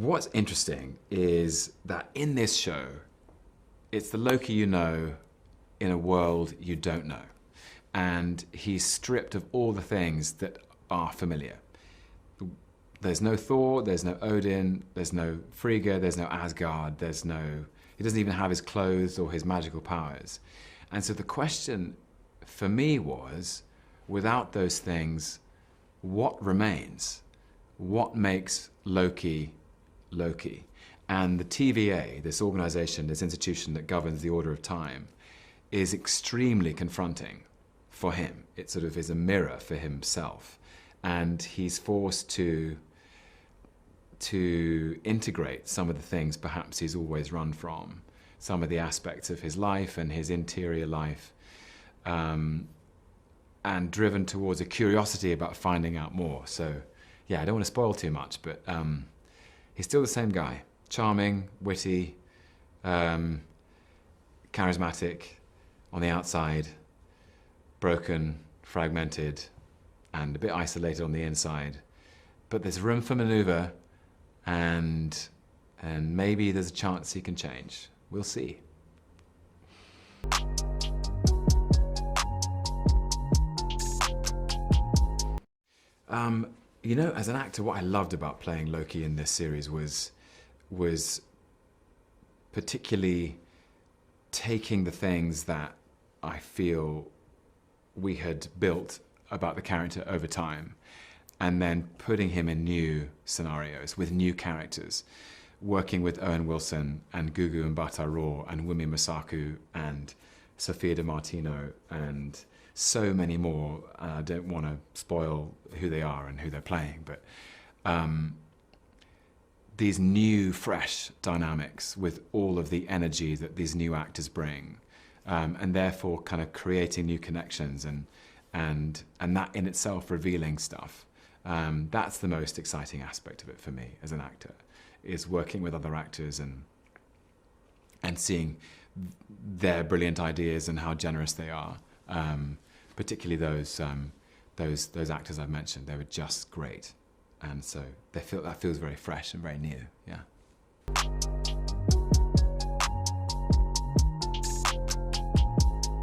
what's interesting is that in this show, it's the Loki you know in a world you don't know. And he's stripped of all the things that are familiar. There's no Thor, there's no Odin, there's no Frigga, there's no Asgard, he doesn't even have his clothes or his magical powers. And so the question for me was, without those things, what remains? What makes Loki Loki? And the TVA, this organization, this institution that governs the order of time, is extremely confronting for him. It sort of is a mirror for himself. And he's forced to integrate some of the things perhaps he's always run from, some of the aspects of his life and his interior life, and driven towards a curiosity about finding out more. So yeah, I don't want to spoil too much, but he's still the same guy. Charming, witty, charismatic on the outside, broken, fragmented, and a bit isolated on the inside. But there's room for maneuver, and maybe there's a chance he can change. We'll see. You know, as an actor, what I loved about playing Loki in this series was particularly taking the things that I feel we had built about the character over time and then putting him in new scenarios with new characters, working with Owen Wilson and Gugu Mbatha Raw and Wumi Masaku and Sophia Di Martino and so many more. I don't want to spoil who they are and who they're playing, but these new, fresh dynamics with all of the energy that these new actors bring, and therefore kind of creating new connections and that in itself revealing stuff. That's the most exciting aspect of it for me as an actor, is working with other actors and seeing their brilliant ideas and how generous they are. Particularly those actors I've mentioned, they were just great. And so that feels very fresh and very new, yeah.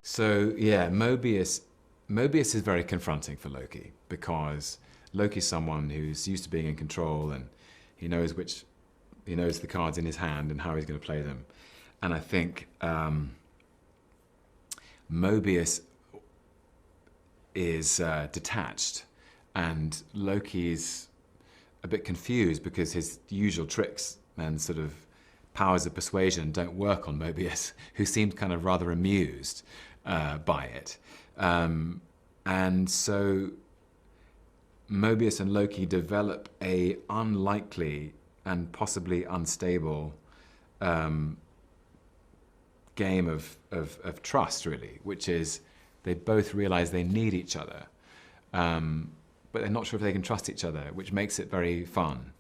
So yeah, Mobius is very confronting for Loki, because Loki's someone who's used to being in control, and he knows the cards in his hand and how he's going to play them. And I think Mobius is detached, and Loki's a bit confused because his usual tricks and sort of powers of persuasion don't work on Mobius, who seemed kind of rather amused by it. And so Mobius and Loki develop a unlikely and possibly unstable game of trust, really, which is they both realize they need each other, but they're not sure if they can trust each other, which makes it very fun.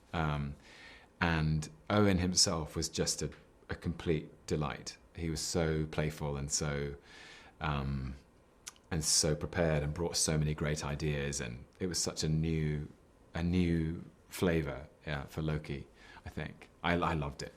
And Owen himself was just a complete delight. He was so playful and so prepared and brought so many great ideas, and it was such a new flavor, yeah, for Loki, I think. I loved it.